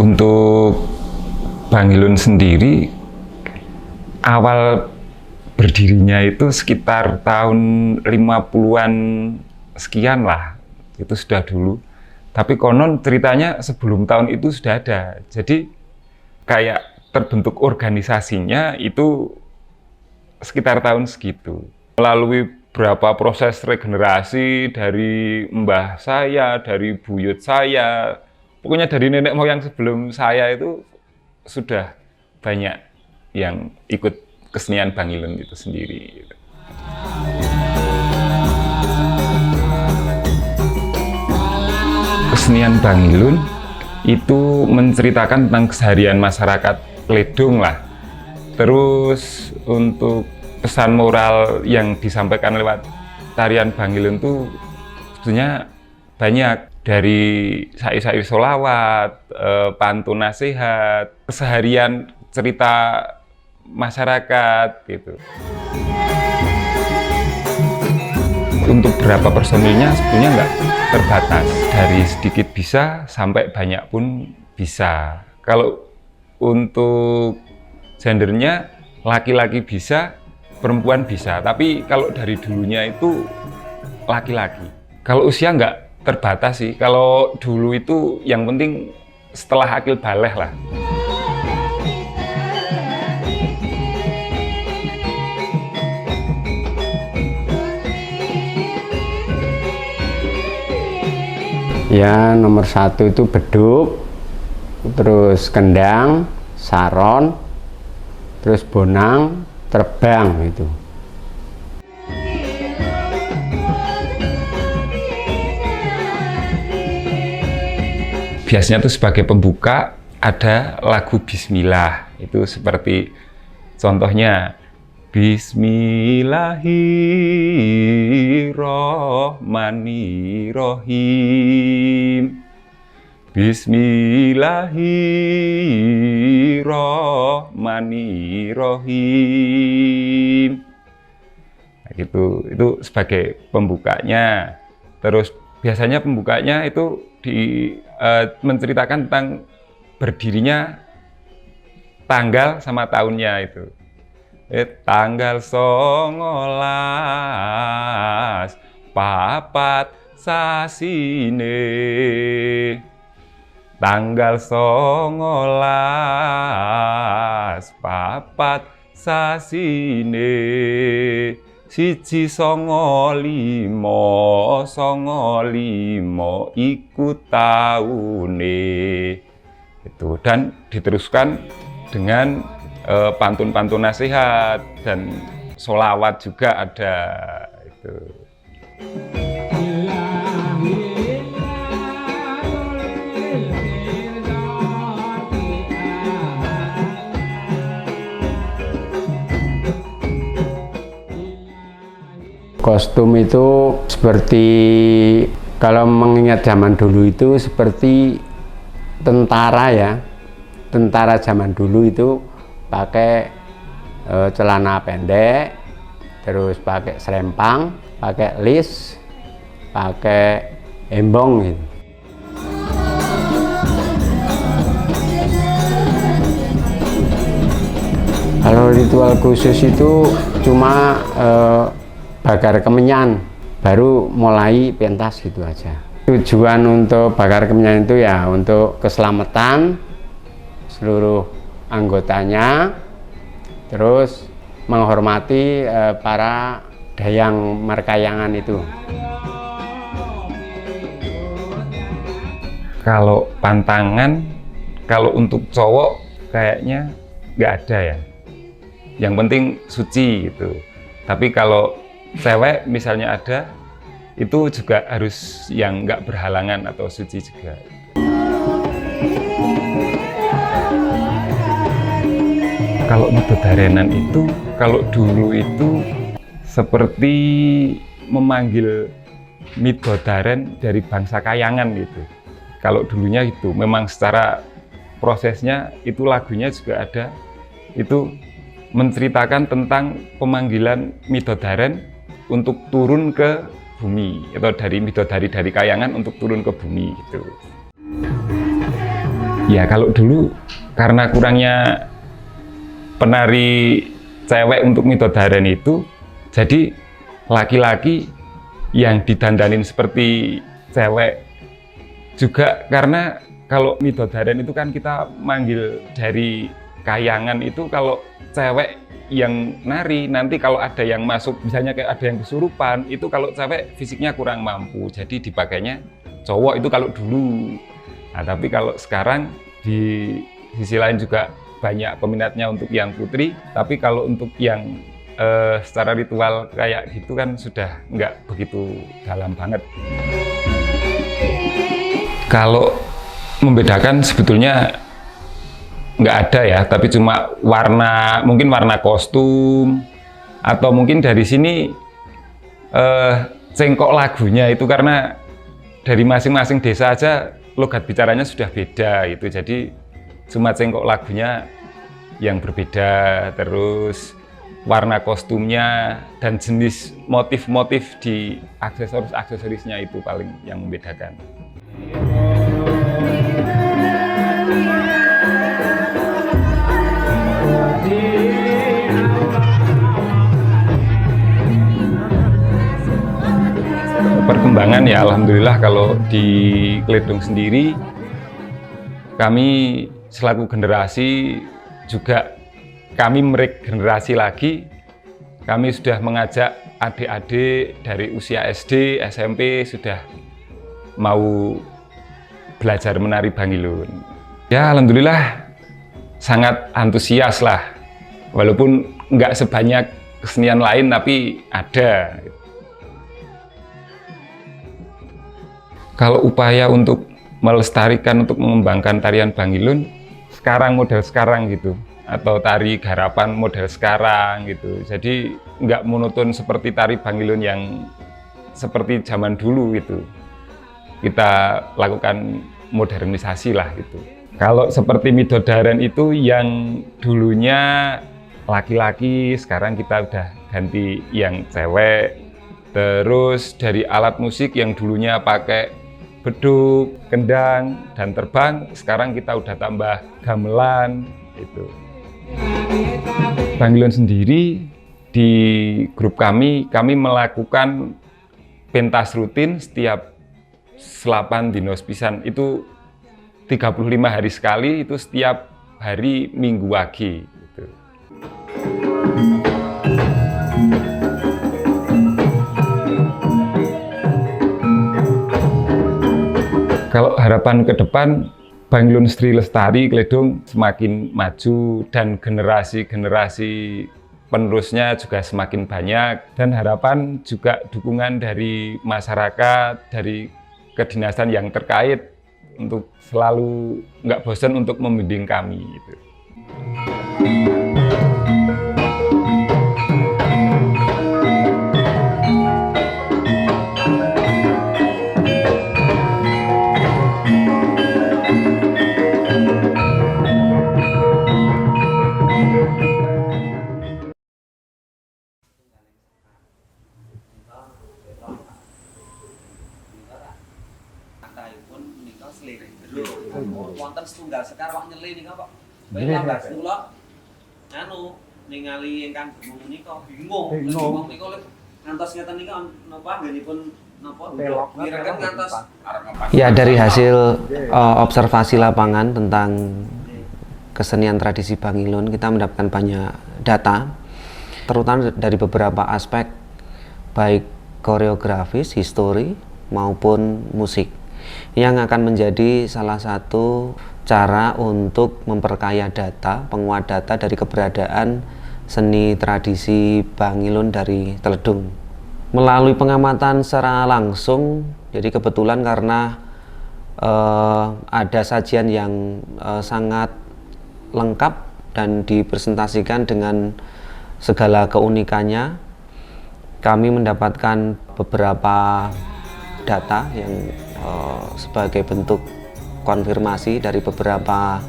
Untuk Bangilun sendiri, awal berdirinya itu sekitar tahun 50-an sekian lah, itu sudah dulu. Tapi konon ceritanya sebelum tahun itu sudah ada. Jadi kayak terbentuk organisasinya itu sekitar tahun segitu. Melalui berapa proses regenerasi dari mbah saya, dari buyut saya, pokoknya dari nenek moyang sebelum saya itu sudah banyak yang ikut kesenian Bangilun itu sendiri. Kesenian Bangilun itu menceritakan tentang keseharian masyarakat Ledong lah. Terus untuk pesan moral yang disampaikan lewat tarian Bangilun itu sebetulnya banyak. Dari sair-sair sholawat, pantun nasihat, keseharian cerita masyarakat gitu. Untuk berapa personilnya sebetulnya nggak terbatas, dari sedikit bisa sampai banyak pun bisa. Kalau untuk gendernya laki-laki bisa, perempuan bisa, tapi kalau dari dulunya itu laki-laki. Kalau usia nggak terbatas sih, kalau dulu itu yang penting setelah akil baleh lah. Ya, nomor 1 itu beduk, terus kendang, saron, terus bonang, terbang itu. Biasanya tuh sebagai pembuka ada lagu Bismillah, itu seperti contohnya Bismillahirrohmanirrohim, Bismillahirrohmanirrohim. Nah, gitu, itu sebagai pembukanya. Terus biasanya pembukanya itu menceritakan tentang berdirinya tanggal sama tahunnya itu. Tanggal 19 papat sasine, tanggal 19 papat sasine, 195 iku taune. Itu, dan diteruskan dengan pantun-pantun nasihat dan sholawat juga ada itu. Kostum itu seperti, kalau mengingat zaman dulu itu seperti tentara ya. Tentara zaman dulu itu pakai celana pendek, terus pakai selempang, pakai lis, pakai embong gitu. Kalau ritual khusus itu cuma bakar kemenyan, baru mulai pentas gitu aja. Tujuan untuk bakar kemenyan itu ya untuk keselamatan seluruh anggotanya, terus menghormati para dayang markayangan itu. Kalau pantangan, kalau untuk cowok kayaknya nggak ada ya. Yang penting suci gitu. Tapi kalau cewek misalnya ada, itu juga harus yang nggak berhalangan atau suci juga. Kalau midodarenan itu, kalau dulu itu seperti memanggil midodaren dari bangsa Kayangan gitu. Kalau dulunya itu memang secara prosesnya itu lagunya juga ada, itu menceritakan tentang pemanggilan midodaren untuk turun ke bumi, atau dari midodari dari Kayangan untuk turun ke bumi gitu. Ya kalau dulu karena kurangnya penari cewek untuk midodaren itu, jadi laki-laki yang didandanin seperti cewek juga, karena kalau midodaren itu kan kita manggil dari Kayangan itu, kalau cewek yang nari nanti kalau ada yang masuk, misalnya kayak ada yang kesurupan, itu kalau cewek fisiknya kurang mampu, jadi dipakainya cowok itu kalau dulu. Nah, tapi kalau sekarang di sisi lain juga banyak peminatnya untuk yang putri, tapi kalau untuk yang secara ritual kayak gitu kan sudah nggak begitu dalam banget. Kalau membedakan sebetulnya nggak ada ya, tapi cuma warna, mungkin warna kostum, atau mungkin dari sini cengkok lagunya itu, karena dari masing-masing desa aja logat bicaranya sudah beda gitu, jadi cuma cengkok lagunya yang berbeda, terus warna kostumnya dan jenis motif-motif di aksesorisnya itu paling yang membedakan. Perkembangan ya alhamdulillah, kalau di Kledong sendiri kami selaku generasi juga kami meregenerasi lagi. Kami sudah mengajak adik-adik dari usia SD, SMP sudah mau belajar menari Bangilun. Ya alhamdulillah sangat antusias lah, walaupun nggak sebanyak kesenian lain tapi ada. Kalau upaya untuk melestarikan, untuk mengembangkan tarian Bangilun sekarang, model sekarang gitu, atau tari garapan model sekarang gitu, jadi nggak monoton seperti tari Bangilun yang seperti zaman dulu gitu. Kita lakukan modernisasi lah gitu. Kalau seperti midodaren itu yang dulunya laki-laki, sekarang kita udah ganti yang cewek. Terus dari alat musik yang dulunya pakai beduk, kendang, dan terbang, sekarang kita udah tambah gamelan itu. Bangilun sendiri di grup kami melakukan pentas rutin setiap 8 dinos pisan, itu 35 hari sekali, itu setiap hari Minggu wage gitu. Kalau harapan ke depan, Bangilun Sri Lestari Kledong semakin maju dan generasi-generasi penerusnya juga semakin banyak, dan harapan juga dukungan dari masyarakat, dari kedinasan yang terkait untuk selalu nggak bosan untuk membimbing kami gitu. Wonten setunggal sekar wak nyeli nika kok. Lambat kula anu ningali ingkang gemung menika bingung menika lek ngantos ngeten nika napa anggenipun napa mireken ngantos arep ngepas. Ya, dari hasil observasi lapangan tentang kesenian tradisi Bangilun, kita mendapatkan banyak data, terutama dari beberapa aspek baik koreografis, histori maupun musik, yang akan menjadi salah satu cara untuk memperkaya data, penguat data dari keberadaan seni tradisi Bangilun dari Teledung. Melalui pengamatan secara langsung, jadi kebetulan karena ada sajian yang sangat lengkap dan dipresentasikan dengan segala keunikannya. Kami mendapatkan beberapa data yang sebagai bentuk konfirmasi dari beberapa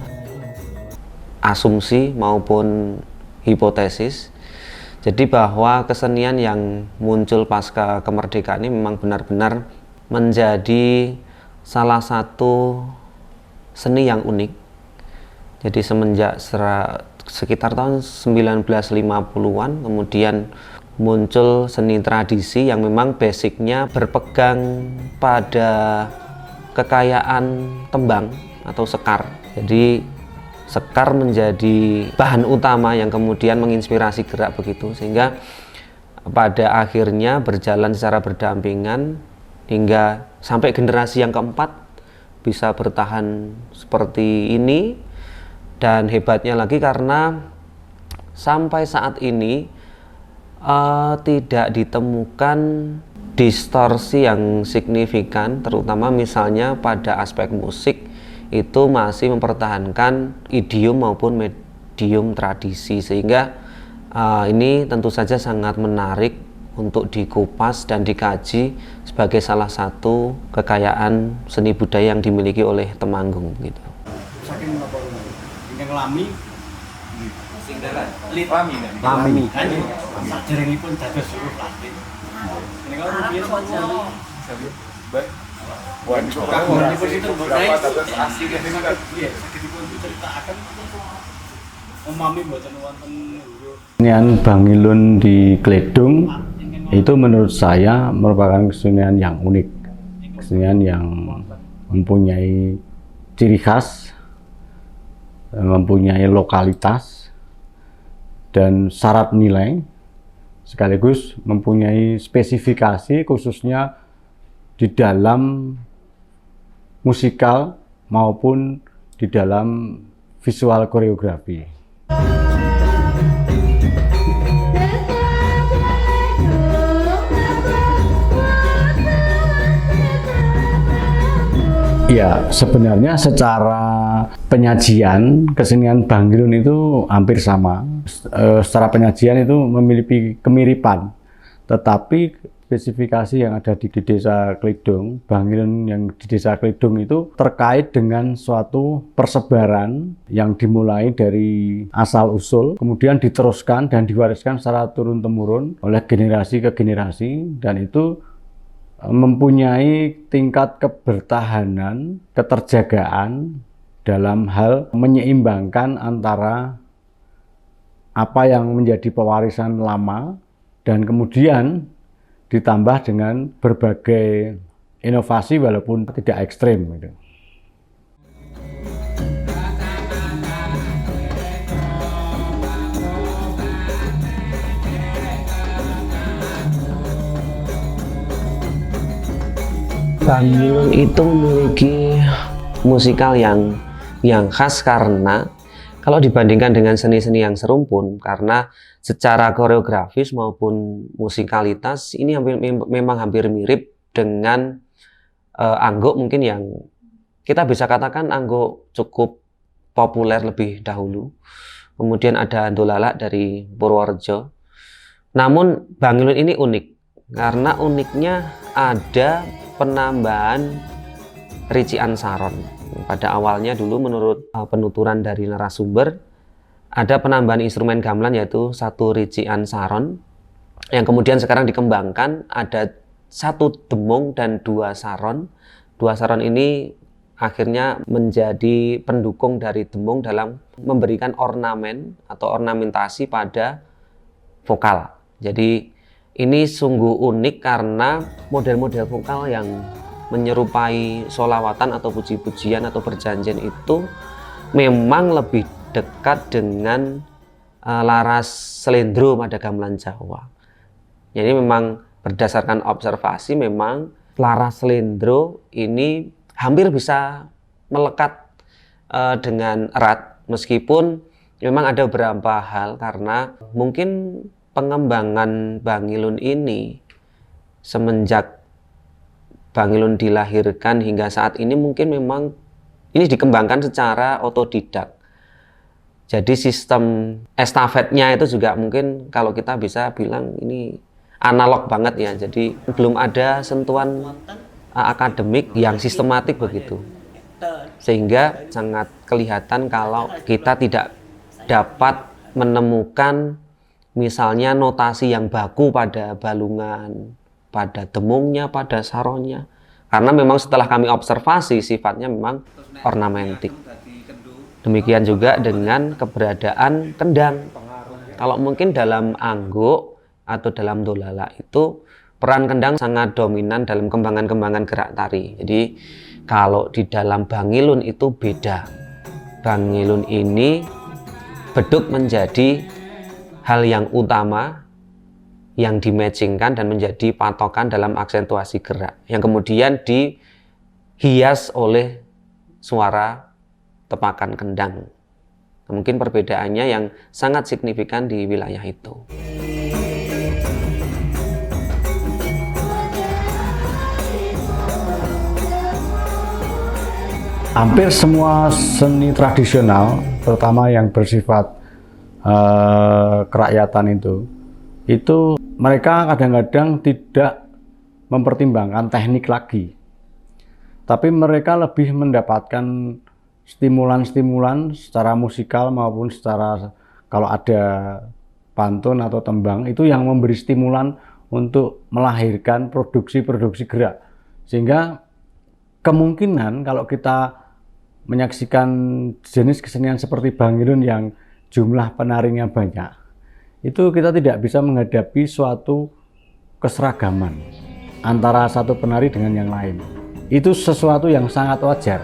asumsi maupun hipotesis. Jadi bahwa kesenian yang muncul pasca kemerdekaan ini memang benar-benar menjadi salah satu seni yang unik. Jadi semenjak sekitar tahun 1950-an kemudian muncul seni tradisi yang memang basicnya berpegang pada kekayaan tembang atau sekar. Jadi sekar menjadi bahan utama yang kemudian menginspirasi gerak begitu, sehingga pada akhirnya berjalan secara berdampingan hingga sampai generasi yang keempat bisa bertahan seperti ini. Dan hebatnya lagi karena sampai saat ini tidak ditemukan distorsi yang signifikan, terutama misalnya pada aspek musik itu masih mempertahankan idiom maupun medium tradisi, sehingga ini tentu saja sangat menarik untuk dikupas dan dikaji sebagai salah satu kekayaan seni budaya yang dimiliki oleh Temanggung gitu. Saking menapa ingkang lami Sing dalan. lami saderengipun dados huruf Latin. Menika rumiyin kagunganipun itu asli iya sagedipun diceritaken umami mboten wonten huruf. Kesenian Bangilun di Kledung itu menurut saya merupakan kesenian yang unik, kesenian yang mempunyai ciri khas, mempunyai lokalitas dan syarat nilai, sekaligus mempunyai spesifikasi khususnya di dalam musikal maupun di dalam visual koreografi. Ya, sebenarnya secara penyajian kesenian Bangilun itu hampir sama. Secara penyajian itu memiliki kemiripan, tetapi spesifikasi yang ada di desa Kledung, Bangilun yang di desa Kledung itu terkait dengan suatu persebaran yang dimulai dari asal-usul, kemudian diteruskan dan diwariskan secara turun-temurun oleh generasi ke generasi, dan itu mempunyai tingkat kebertahanan, keterjagaan dalam hal menyeimbangkan antara apa yang menjadi pewarisan lama dan kemudian ditambah dengan berbagai inovasi walaupun tidak ekstrim gitu. Bangilun itu memiliki musikal yang khas karena kalau dibandingkan dengan seni-seni yang serumpun, karena secara koreografis maupun musikalitas ini memang hampir mirip dengan angguk mungkin yang kita bisa katakan angguk cukup populer lebih dahulu. Kemudian ada Andolala dari Purworejo. Namun Bangilun ini unik karena uniknya ada penambahan rician saron. Pada awalnya dulu menurut penuturan dari narasumber ada penambahan instrumen gamelan yaitu 1 rician saron yang kemudian sekarang dikembangkan ada 1 demung dan 2 saron. 2 saron ini akhirnya menjadi pendukung dari demung dalam memberikan ornamen atau ornamentasi pada vokal. Jadi ini sungguh unik karena model-model vokal yang menyerupai sholawatan atau puji-pujian atau perjanjian itu memang lebih dekat dengan laras slendro pada gamelan Jawa. Jadi memang berdasarkan observasi memang laras slendro ini hampir bisa melekat dengan erat, meskipun memang ada beberapa hal karena mungkin pengembangan Bangilun ini semenjak Bangilun dilahirkan hingga saat ini mungkin memang ini dikembangkan secara otodidak. Jadi sistem estafetnya itu juga mungkin kalau kita bisa bilang ini analog banget ya. Jadi belum ada sentuhan akademik yang sistematik begitu. Sehingga sangat kelihatan kalau kita tidak dapat menemukan misalnya notasi yang baku pada balungan, pada demungnya, pada saronnya. Karena memang setelah kami observasi sifatnya memang ornamentik. Demikian juga dengan keberadaan kendang. Kalau mungkin dalam angguk atau dalam dolala itu peran kendang sangat dominan dalam kembangan-kembangan gerak tari. Jadi kalau di dalam Bangilun itu beda. Bangilun ini beduk menjadi hal yang utama yang dimatchingkan dan menjadi patokan dalam aksentuasi gerak yang kemudian dihias oleh suara tepakan kendang. Mungkin perbedaannya yang sangat signifikan di wilayah itu. Hampir semua seni tradisional, terutama yang bersifat kerakyatan itu mereka kadang-kadang tidak mempertimbangkan teknik lagi, tapi mereka lebih mendapatkan stimulan-stimulan secara musikal maupun secara kalau ada pantun atau tembang itu yang memberi stimulan untuk melahirkan produksi-produksi gerak, sehingga kemungkinan kalau kita menyaksikan jenis kesenian seperti Bangilun yang jumlah penarinya banyak, itu kita tidak bisa menghadapi suatu keseragaman antara satu penari dengan yang lain. Itu sesuatu yang sangat wajar.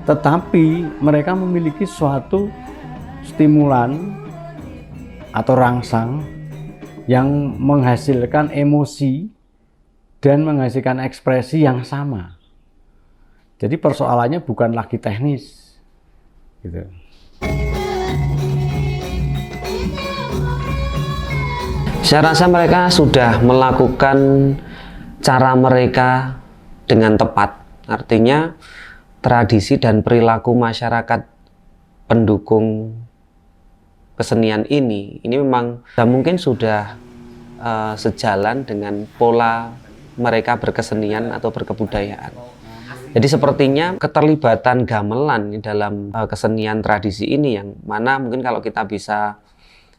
Tetapi mereka memiliki suatu stimulan atau rangsang yang menghasilkan emosi dan menghasilkan ekspresi yang sama. Jadi persoalannya bukan lagi teknis, gitu. Saya rasa mereka sudah melakukan cara mereka dengan tepat. Artinya tradisi dan perilaku masyarakat pendukung kesenian ini memang mungkin sudah sejalan dengan pola mereka berkesenian atau berkebudayaan. Jadi sepertinya keterlibatan gamelan dalam kesenian tradisi ini yang mana mungkin kalau kita bisa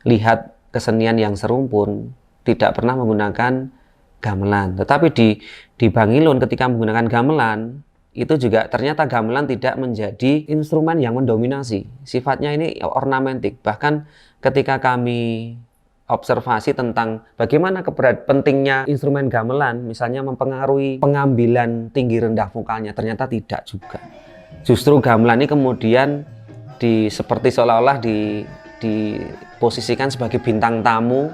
lihat kesenian yang serumpun tidak pernah menggunakan gamelan. Tetapi di Bangilun ketika menggunakan gamelan itu juga ternyata gamelan tidak menjadi instrumen yang mendominasi. Sifatnya ini ornamentik. Bahkan ketika kami observasi tentang bagaimana pentingnya instrumen gamelan, misalnya mempengaruhi pengambilan tinggi rendah vokalnya, ternyata tidak juga. Justru gamelan ini kemudian seperti seolah-olah diposisikan sebagai bintang tamu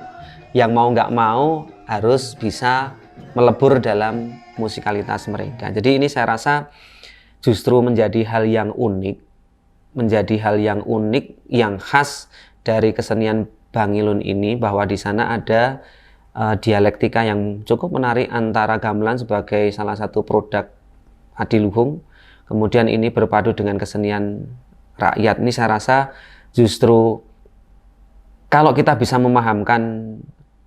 yang mau nggak mau harus bisa melebur dalam musikalitas mereka. Jadi ini saya rasa justru menjadi hal yang unik, yang khas dari kesenian Bangilun ini, bahwa di sana ada dialektika yang cukup menarik antara gamelan sebagai salah satu produk adiluhung, kemudian ini berpadu dengan kesenian rakyat. Ini saya rasa justru kalau kita bisa memahamkan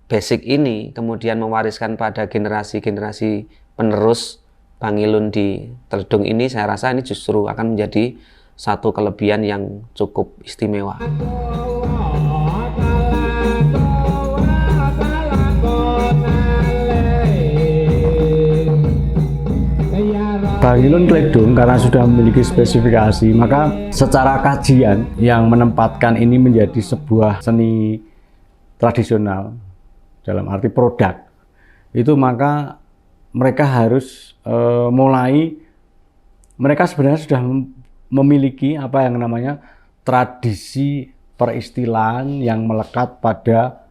basic ini, kemudian mewariskan pada generasi-generasi penerus Bangilun di Teledung ini, saya rasa ini justru akan menjadi satu kelebihan yang cukup istimewa. Bangilun Teledung karena sudah memiliki spesifikasi, maka secara kajian yang menempatkan ini menjadi sebuah seni tradisional dalam arti produk itu, maka mereka harus mereka sebenarnya sudah memiliki apa yang namanya tradisi peristilahan yang melekat pada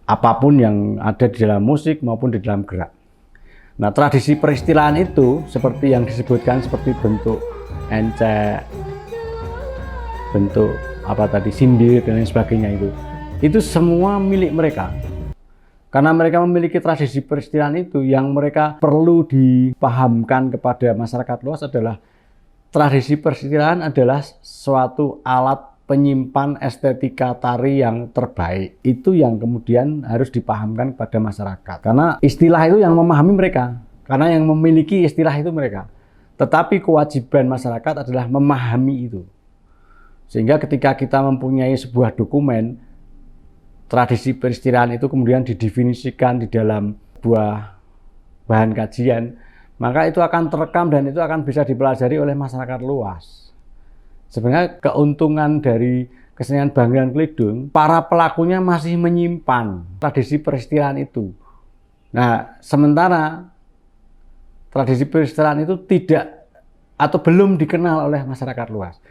apapun yang ada di dalam musik maupun di dalam gerak. Nah, tradisi peristilahan itu seperti yang disebutkan, seperti bentuk encek, bentuk sindir dan lain sebagainya, itu semua milik mereka. Karena mereka memiliki tradisi peristilahan itu, yang mereka perlu dipahamkan kepada masyarakat luas adalah tradisi persistiraan adalah suatu alat penyimpan estetika tari yang terbaik. Itu yang kemudian harus dipahamkan kepada masyarakat. Karena istilah itu yang memahami mereka. Karena yang memiliki istilah itu mereka. Tetapi kewajiban masyarakat adalah memahami itu. Sehingga ketika kita mempunyai sebuah dokumen, tradisi persistiraan itu kemudian didefinisikan di dalam sebuah bahan kajian, maka itu akan terekam dan itu akan bisa dipelajari oleh masyarakat luas. Sebenarnya keuntungan dari kesenian Bangilan Kelidung, para pelakunya masih menyimpan tradisi persistiraan itu. Nah, sementara tradisi persistiraan itu tidak atau belum dikenal oleh masyarakat luas.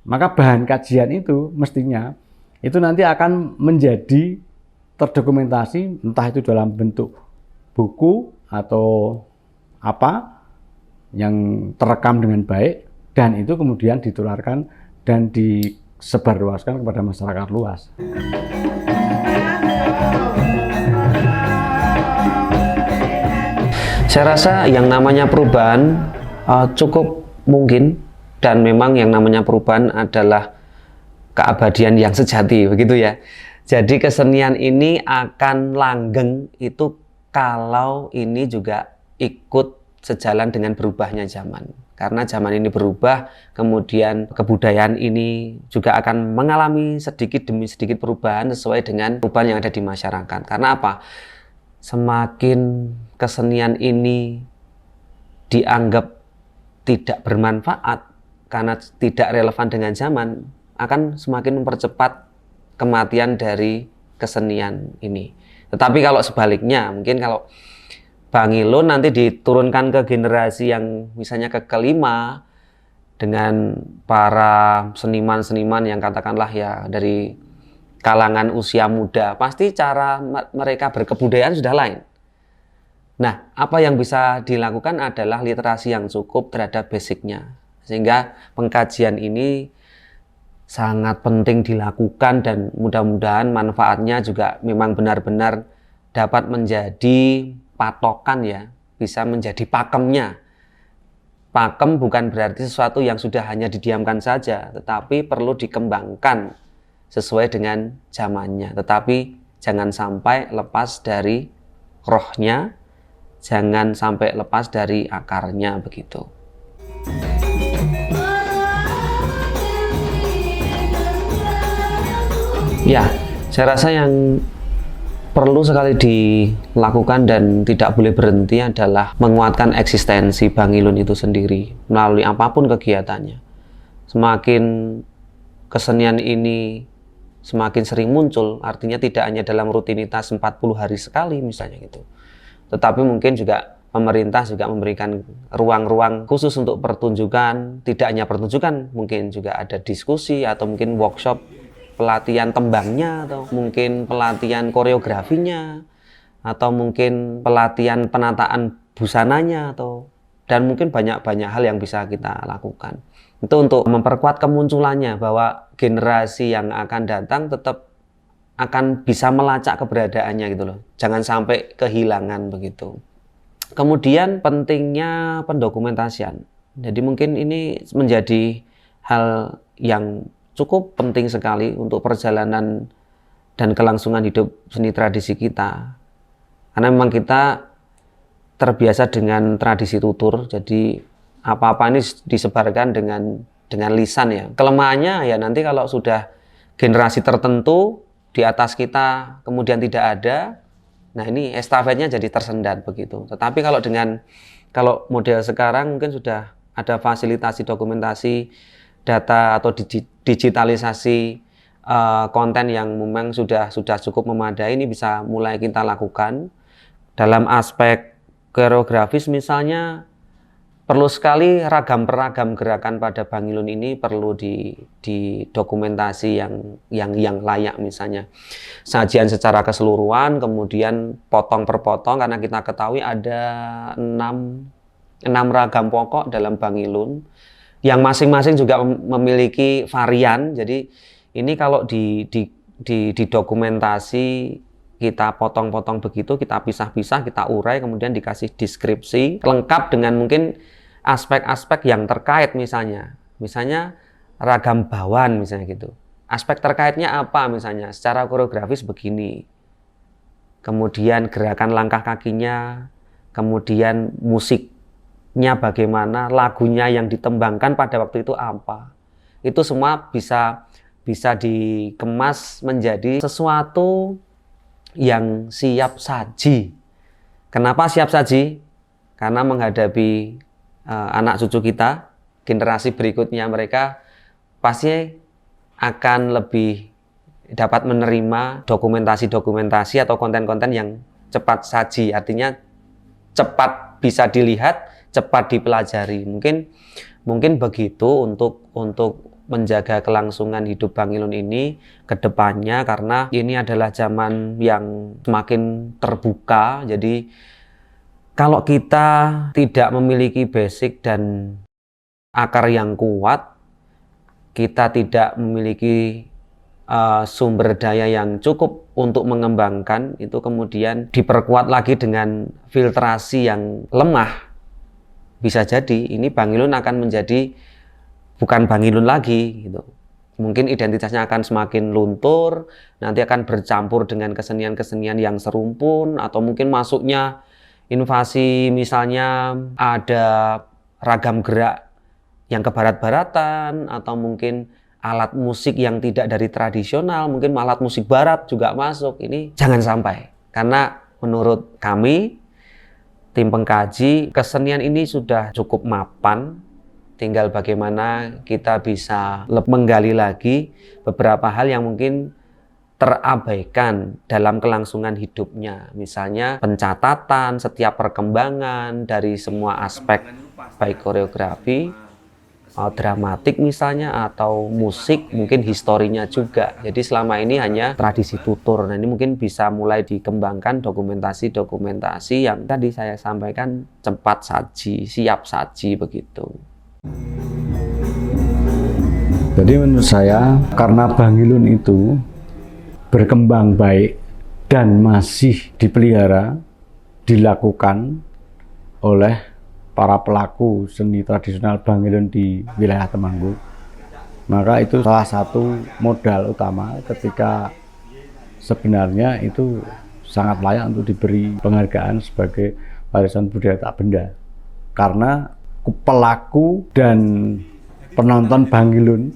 Maka bahan kajian itu mestinya itu nanti akan menjadi terdokumentasi, entah itu dalam bentuk buku atau apa yang terekam dengan baik, dan itu kemudian ditularkan dan disebarluaskan kepada masyarakat luas. Saya rasa yang namanya perubahan cukup mungkin, dan memang yang namanya perubahan adalah keabadian yang sejati, begitu ya. Jadi kesenian ini akan langgeng itu kalau ini juga ikut sejalan dengan berubahnya zaman. Karena zaman ini berubah, kemudian kebudayaan ini juga akan mengalami sedikit demi sedikit perubahan sesuai dengan perubahan yang ada di masyarakat. Karena apa? Semakin kesenian ini dianggap tidak bermanfaat karena tidak relevan dengan zaman, akan semakin mempercepat kematian dari kesenian ini. Tetapi kalau sebaliknya, mungkin kalau Bangilun nanti diturunkan ke generasi yang misalnya kelima dengan para seniman-seniman yang katakanlah ya dari kalangan usia muda, pasti cara mereka berkebudayaan sudah lain. Nah, apa yang bisa dilakukan adalah literasi yang cukup terhadap basicnya. Sehingga pengkajian ini sangat penting dilakukan dan mudah-mudahan manfaatnya juga memang benar-benar dapat menjadi patokan ya, bisa menjadi pakemnya. Pakem bukan berarti sesuatu yang sudah hanya didiamkan saja, tetapi perlu dikembangkan sesuai dengan zamannya. Tetapi jangan sampai lepas dari rohnya, jangan sampai lepas dari akarnya begitu. Ya, saya rasa yang perlu sekali dilakukan dan tidak boleh berhenti adalah menguatkan eksistensi Bangilun itu sendiri melalui apapun kegiatannya. Semakin kesenian ini semakin sering muncul, artinya tidak hanya dalam rutinitas 40 hari sekali misalnya gitu. Tetapi mungkin juga pemerintah juga memberikan ruang-ruang khusus untuk pertunjukan, tidak hanya pertunjukan, mungkin juga ada diskusi atau mungkin workshop pelatihan tembangnya, atau mungkin pelatihan koreografinya, atau mungkin pelatihan penataan busananya, dan mungkin banyak-banyak hal yang bisa kita lakukan. Itu untuk memperkuat kemunculannya, bahwa generasi yang akan datang tetap akan bisa melacak keberadaannya gitu loh. Jangan sampai kehilangan begitu. Kemudian pentingnya pendokumentasian. Jadi mungkin ini menjadi hal yang cukup penting sekali untuk perjalanan dan kelangsungan hidup seni tradisi kita. Karena memang kita terbiasa dengan tradisi tutur, jadi apa-apa ini disebarkan dengan lisan ya. Kelemahannya ya nanti kalau sudah generasi tertentu di atas kita kemudian tidak ada, nah ini estafetnya jadi tersendat begitu. Tetapi kalau model sekarang mungkin sudah ada fasilitasi dokumentasi data atau digitalisasi konten yang memang sudah cukup memadai, ini bisa mulai kita lakukan. Dalam aspek koreografis misalnya, perlu sekali ragam-peragam gerakan pada Bangilun ini perlu didokumentasi yang layak, misalnya sajian secara keseluruhan, kemudian potong per potong, karena kita ketahui ada 6 ragam pokok dalam Bangilun yang masing-masing juga memiliki varian. Jadi ini kalau didokumentasi, kita potong-potong begitu, kita pisah-pisah, kita urai, kemudian dikasih deskripsi lengkap dengan mungkin aspek-aspek yang terkait misalnya ragam bawan misalnya gitu. Aspek terkaitnya apa misalnya? Secara koreografis begini. Kemudian gerakan langkah kakinya, kemudian musiknya bagaimana, lagunya yang ditembangkan pada waktu itu apa. Itu semua bisa dikemas menjadi sesuatu yang siap saji. Kenapa siap saji? Karena menghadapi anak cucu kita, generasi berikutnya, mereka pasti akan lebih dapat menerima dokumentasi atau konten-konten yang cepat saji, artinya cepat bisa dilihat, cepat dipelajari. Mungkin begitu untuk menjaga kelangsungan hidup Bang Ilun ini ke depannya, karena ini adalah zaman yang semakin terbuka. Jadi kalau kita tidak memiliki basic dan akar yang kuat, kita tidak memiliki sumber daya yang cukup untuk mengembangkan, itu kemudian diperkuat lagi dengan filtrasi yang lemah, bisa jadi ini Bang Ilun akan menjadi bukan Bang Ilun lagi gitu. Mungkin identitasnya akan semakin luntur, nanti akan bercampur dengan kesenian-kesenian yang serumpun, atau mungkin masuknya invasi, misalnya ada ragam gerak yang kebarat-baratan, atau mungkin alat musik yang tidak dari tradisional, mungkin alat musik barat juga masuk. Ini jangan sampai, karena menurut kami tim pengkaji, kesenian ini sudah cukup mapan, tinggal bagaimana kita bisa menggali lagi beberapa hal yang mungkin terabaikan dalam kelangsungan hidupnya, misalnya pencatatan setiap perkembangan dari semua aspek, baik koreografi, dramatik misalnya, atau musik, mungkin historinya juga. Jadi selama ini hanya tradisi tutur. Nah, ini mungkin bisa mulai dikembangkan dokumentasi-dokumentasi yang tadi saya sampaikan, cepat saji, siap saji begitu. Jadi menurut saya, karena Bang Ilun itu berkembang baik dan masih dipelihara, dilakukan oleh para pelaku seni tradisional Bang Ilun di wilayah Temanggung, maka itu salah satu modal utama ketika sebenarnya itu sangat layak untuk diberi penghargaan sebagai warisan budaya tak benda, karena pelaku dan penonton Bang Ilun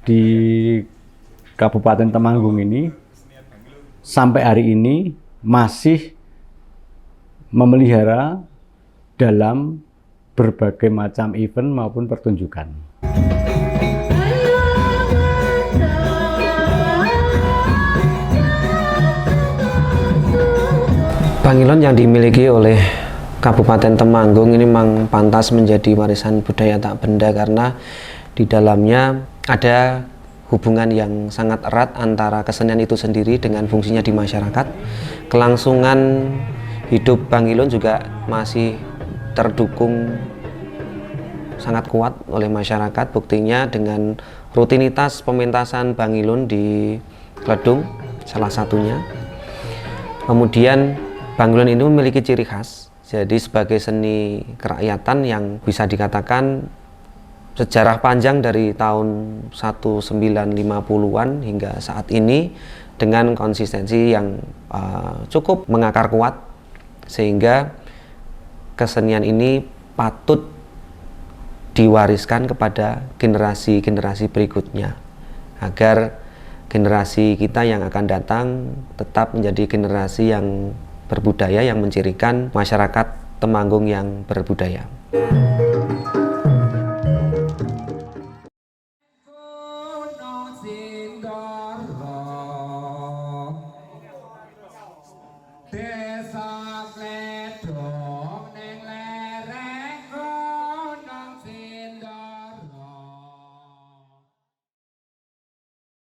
di Kabupaten Temanggung ini sampai hari ini masih memelihara dalam berbagai macam event maupun pertunjukan. Bang Ilun yang dimiliki oleh Kabupaten Temanggung ini memang pantas menjadi warisan budaya tak benda, karena di dalamnya ada hubungan yang sangat erat antara kesenian itu sendiri dengan fungsinya di masyarakat. Kelangsungan hidup Bang Ilun juga masih terdukung sangat kuat oleh masyarakat, buktinya dengan rutinitas pementasan Bang Ilun di Kledung salah satunya. Kemudian Bang Ilun ini memiliki ciri khas, jadi sebagai seni kerakyatan yang bisa dikatakan sejarah panjang dari tahun 1950-an hingga saat ini, dengan konsistensi yang cukup mengakar kuat, sehingga kesenian ini patut diwariskan kepada generasi-generasi berikutnya, agar generasi kita yang akan datang tetap menjadi generasi yang berbudaya, yang mencirikan masyarakat Temanggung yang berbudaya.